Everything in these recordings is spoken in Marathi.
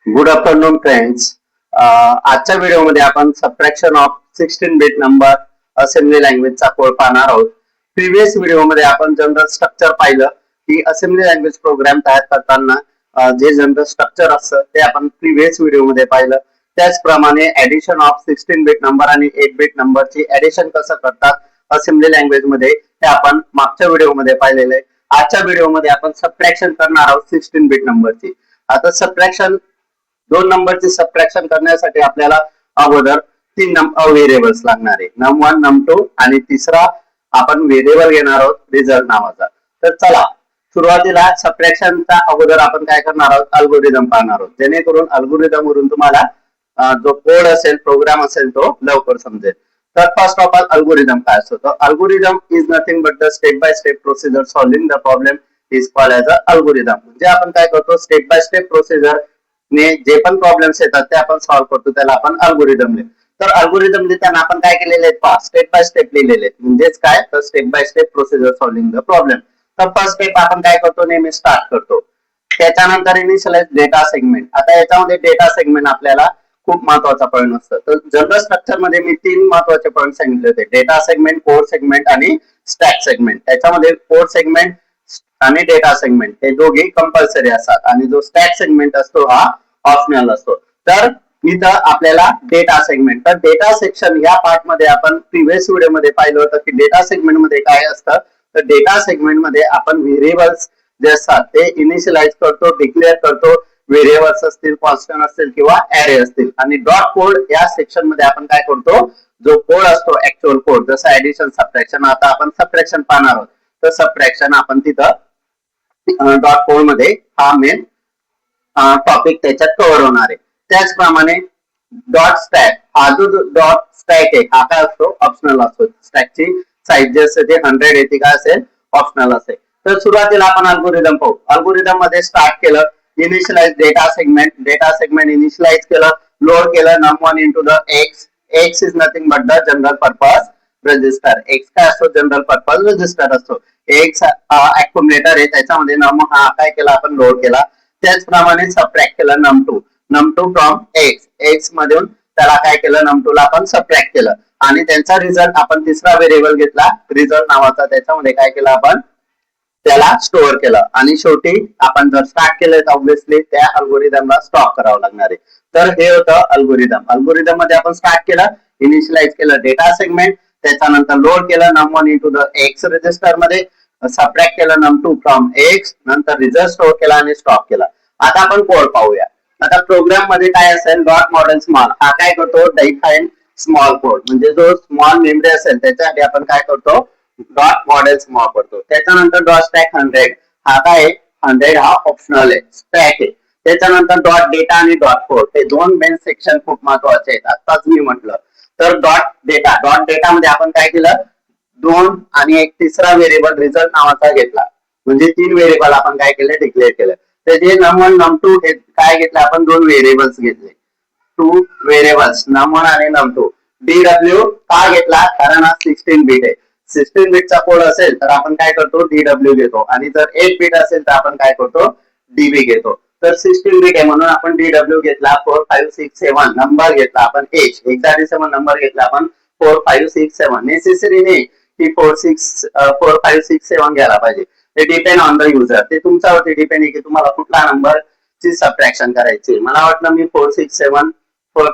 Good afternoon friends. आजच्या व्हिडिओमध्ये आपण subtraction of 16 bit number assembly लँग्वेजचा कोड पाहणार आहोत. प्रिव्हियस व्हिडिओमध्ये आपण जनरल स्ट्रक्चर पाहिलं की असेंब्ली लँग्वेज प्रोग्राम तयार करताना जे जनरल स्ट्रक्चर असतं ते आपण प्रिव्हियस व्हिडिओमध्ये पाहिलं. त्याचप्रमाणे ऍडिशन ऑफ 16 बिट नंबर आणि 8 बिट नंबरची ऍडिशन कसं करतात असेंब्ली लँग्वेज मध्ये हे आपण मागच्या व्हिडिओमध्ये पाहिलेलं आहे. आजच्या व्हिडिओमध्ये आपण सबट्रॅक्शन करणार आहोत 16 बिट नंबरची. आता सबट्रॅक्शन दोन नंबरची सबट्रॅक्शन करण्यासाठी आपल्याला अगोदर तीन व्हेरिएबल्स लागणार आहे, num1 num2 आणि तिसरा आपण व्हेरिएबल घेणार आहोत रिझल्ट नावाचा. तर चला सुरुवातीला सबट्रॅक्शनचा अगोदर आपण काय करणार आहोत, अल्गोरिदम पाहणार आहोत, जेणेकरून अल्गोरिदम वरून तुम्हाला जो कोड असेल प्रोग्राम असेल तो लवकर समजेल. तर फर्स्ट ऑफ ऑल अल्गोरिदम काय असतो, तर algorithm is nothing but the step by step procedure solving the problem is called as a algorithm. म्हणजे आपण काय करतो, स्टेप बाय स्टेप प्रोसिजर ने जे पण प्रॉब्लेम्स येतात ते आपण सॉल्व्ह करतो, त्याला आपण अल्गोरिदम लिहितो. तर अल्गोरिदम लिहिताना आपण काय केलेले आहेत पहा, स्टेप बाय स्टेप लिहिलेले आहेत. म्हणजेच काय, तर step by step procedure solving the problem. तर फर्स्ट स्टेप आपण काय करतो, नेहमी स्टार्ट करतो. त्याच्यानंतर इनिशियलाइज डेटा सेगमेंट. आता याच्यामध्ये डेटा सेगमेंट आपल्याला खूप महत्वाचा पॉईंट असतो. तर जनरल स्ट्रक्चर मध्ये मी तीन महत्वाचे पॉईंट सांगितले होते, डेटा सेगमेंट, कोड सेगमेंट आणि स्टॅक सेगमेंट. त्याच्यामध्ये कोड सेगमेंट आणि डेटा सेगमेंट हे दोघे कंपल्सरी असतात आणि जो स्टॅक सेगमेंट असतो हा ऑप्शनल असतो. तर इथं आपल्याला डेटा सेगमेंट, तर डेटा सेक्शन या पार्ट मध्ये आपण प्रिव्हियस व्हिडिओ मध्ये पाहिलं होतं की डेटा सेगमेंट मध्ये काय असतं. तर डेटा सेगमेंट मध्ये आपण व्हेरिएबल्स जे असतात ते इनिशियलाइज करतो, डिक्लेअर करतो. व्हेरिएबल्स असतील, कॉन्स्टंट असतील किंवा ऍरे असतील. आणि डॉट कोड या सेक्शन मध्ये आपण काय करतो, जो कोड असतो ऍक्च्युअल कोड, जसं ऍडिशन, सबट्रॅक्शन. आता आपण सबट्रॅक्शन पाहणार आहोत, तर सबट्रॅक्शन आपण तिथं डॉट कोड मध्ये हा मेन टॉपिक त्याच्यात कव्हर होणार आहे. त्याचप्रमाणे डॉट स्टॅक, हा जो डॉट स्टॅक आहे हा काय असतो, ऑप्शनल असतो. स्टॅकची साईज जे असते ते 100 येते, काय असेल, ऑप्शनल असेल. तर सुरुवातीला आपण अल्गोरिदम पाहू. अल्गोरिदम मध्ये स्टार्ट केलं, initialize data segment, data segment initialize केलं, लोड केलं num1 into the x. x is nothing but the general purpose register. x काय असतो, जनरल पर्पज रजिस्टर असतो. x अक्युमुलेटर आहे, त्याच्यामध्ये num हा काय केला आपण, लोड केला. त्याचप्रमाणे सबट्रॅक्ट केलं num2 फ्रॉम x मधून त्याला काय केलं, num2 ला आपण सबट्रॅक्ट केलं आणि त्यांचा रिझल्ट आपण तिसरा व्हेरिएबल घेतला रिझल्ट नावाचा. त्याच्यामध्ये काय केलं आपण, त्याला स्टोअर केलं आणि शेवटी आपण जर स्टार्ट केलं तर ऑब्व्हियसली त्या अल्गोरिदमला स्टॉप करावं लागणार आहे. तर हे होतं अल्गोरिदम. अल्गोरिदम मध्ये आपण स्टार्ट केलं, इनिशियलाइज केलं डेटा सेगमेंट, त्याच्यानंतर लोड केलं num1 into the x register मध्ये, सबट्रॅक्ट केलं num2 फ्रॉम x, नंतर रिझल्ट स्टोअर केला आणि स्टॉप केला. आता आपण कोड पाहूया. आता प्रोग्राम मध्ये काय असेल, डॉट मॉडेल स्मॉल, हा काय करतो, डिफाइन स्मॉल कोड. म्हणजे जो स्मॉल मेमरी असेल त्याच्यासाठी आपण काय करतो, डॉट मॉडेल स्मॉल करतो. त्याच्यानंतर डॉट स्टॅक 100, हा काय, 100 हा ऑप्शनल आहे, स्टॅक आहे. त्याच्यानंतर डॉट डेटा आणि डॉट कोड, हे दोन मेन सेक्शन खूप महत्वाचे आहेत, आताच मी म्हटलं. तर डॉट डेटा मध्ये आपण काय केलं, दोन आणि एक तिसरा व्हेरिएबल रिझल्ट नावाचा घेतला. म्हणजे तीन व्हेरिएबल आपण काय केले, डिक्लेअर केलं. तर जे num1 num2 हे काय घेतलं आपण, दोन व्हेरिएबल्स घेतले, टू व्हेरिएबल्स num1 आणि num2. dw का घेतला, कारण हा 16 बिट आहे. 16 बिटचा कोड असेल तर आपण काय करतो, dw घेतो, आणि जर 8 बिट असेल तर आपण काय करतो, db घेतो. तर 16 बिट आहे म्हणून आपण dw घेतला. 4 5 6 7 नंबर घेतला आपण, हेक्साडेसिमल नंबर घेतला आपण 4 5 6 7. नेसेसरी नाही की 4 5 6 7 घ्यायला पाहिजे, ते डिपेंड ऑन द युजर. ते तुमच्यावरती डिपेंड आहे की तुम्हाला कुठला नंबर ची सबट्रॅक्शन करायची. मला वाटलं मी 4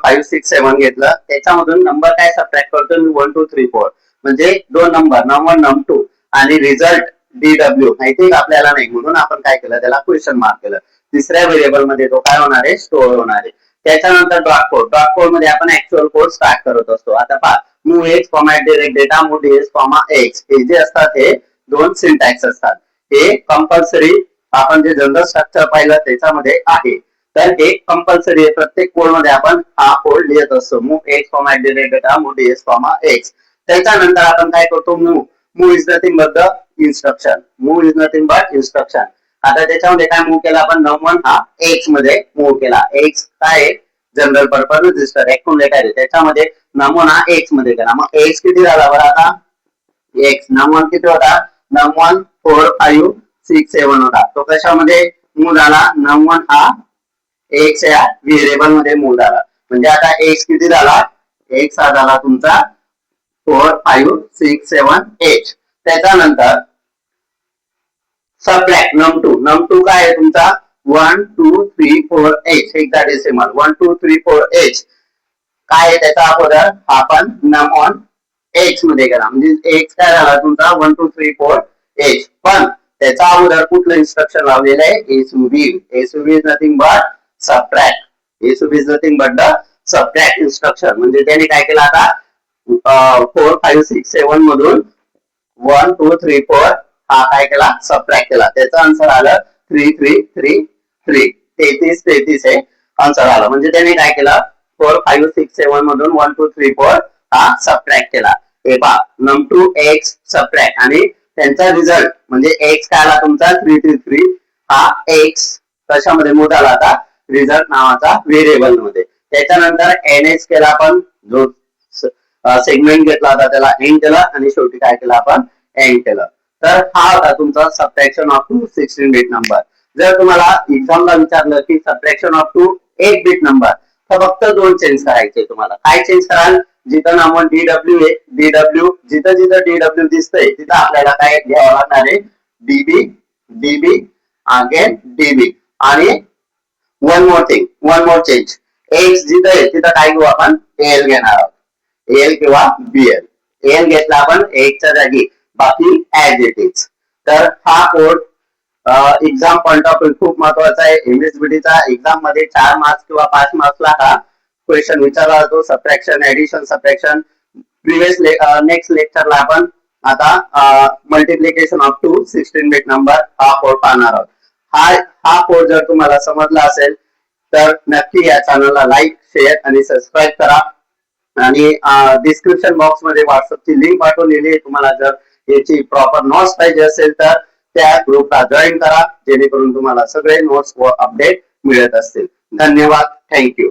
5 6 7 घेतलं, त्याच्यामधून नंबर काय सबट्रॅक्ट करतो मी, 1 2 3 4. म्हणजे दोन नंबर num1 num2 आणि रिझल्ट dw माहिती आपल्याला नाही, म्हणून आपण काय केलं, त्याला क्वेश्चन मार्क केलं. तिसऱ्या व्हेरिएबल मध्ये तो काय होणार आहे, स्टोअर होणार आहे. त्याच्यानंतर डॉट कोड मध्ये आपण ऍक्च्युअल कोड स्टार्ट करत असतो. आता पहा, move x, direct data, move ds, x, हे जे असतात हे दोन सिंटॅक्स असतात. हे कंपल्सरी आपण जे जनरल स्ट्रक्चर पाहिलं त्याच्यामध्ये आहे. तर हे कंपल्सरी आहे, प्रत्येक कोड मध्ये आपण हा कोड लिहित असतो, move x, direct data, move ds, x. त्याच्यानंतर आपण काय करतो, move is nothing but the instruction. आता त्याच्यामध्ये काय मूव केला आपण, num1 हा x मध्ये मूव केला. x काय, जनरल पर्पज रजिस्टर अक्युमुलेटर आहे, त्याच्यामध्ये num1 हा x मध्ये केला. मग x किती झाला बरं, आता x num1 किती होता, num1 4 5 6 7 होता. तो कशामध्ये मूव झाला, num1 हा एक्स या व्हेरिएबल मध्ये मूव्ह झाला. म्हणजे आता एक्स किती झाला, एक्स हा झाला तुमचा 4 5 6 7 8. त्याच्यानंतर सबट्रॅक्ट num2 काय आहे तुमचा 1 2 3 4 8 हेक्साडेसिमल 1 2 3 4 8 काय आहे त्याचा अगोदर आपण num on x मध्ये गेला म्हणजे x काय झाला तुमचा 1 2 3 4 8. पण त्याचा अगोदर कुठलं इन्स्ट्रक्शन लावलेलं आहे SUB is nothing but subtract. SUB is nothing but the subtract instruction. म्हणजे त्याने काय केलं आता 4 5 6 7 मधून 1 2 3 4 हा काय केला सबट्रॅक्ट केला. त्याचा आन्सर आलं 3 3 3 3 33 हे आन्सर आलं. म्हणजे त्याने काय केलं 4 5 6 7 मधून 1 2 3 4 हा सबट्रॅक्ट केला. हे पहा num2 x सबट्रॅक्ट आणि त्यांचा रिझल्ट म्हणजे x काय आला तुमचा 333 हा x कशामध्ये मूव्ह झाला आता रिझल्ट नावाचा व्हेरिएबल मध्ये. त्याच्यानंतर ns केला आपण जो सेगमेंट घेतला होता त्याला एंड केला आणि शेवटी काय केलं आपण एंड केलं. तर हा होता तुमचा subtraction of two 16 bit number. जर तुम्हाला एक्झामला विचारलं की subtraction of two 8 bit number तर फक्त दोन चेंज करायचे. तुम्हाला काय चेंज कराल, जिथं नामन DW आहे DW जिथं जिथं DW दिसतंय तिथं आपल्याला काय घ्यावं लागणार आहे DB अगेन DB आणि वन मोर चेंज एक्स जिथं आहे तिथं काय घेऊ आपण AL घेणार आहोत. AL किंवा BL. AL घेतला आपण एक्सच्या जागी बाकी ऍज इट इज. तर हा code exam point of view खूप महत्वाचा आहे. MSBTचा एक्झाम मध्ये 4 मार्क्स किंवा 5 मार्क्सला हा क्वेश्चन विचारला जातो. Subtraction addition subtraction. नेक्स्ट लेक्चरला आपण आता multiplication of two 16 bit number हा कोड पाहणार आहोत. हा कोड जर तुम्हाला समजला असेल तर नक्की या चॅनलला लाईक शेअर आणि सबस्क्राईब करा. आणि डिस्क्रिप्शन बॉक्स मध्ये व्हॉट्सअपची लिंक पाठवलेली आहे. तुम्हाला जर याची प्रॉपर नोट्स पाहिजे असेल तर त्या ग्रुपला जॉईन करा जेणेकरून तुम्हाला सगळे नोट्स व अपडेट मिळत असतील. धन्यवाद. थँक्यू.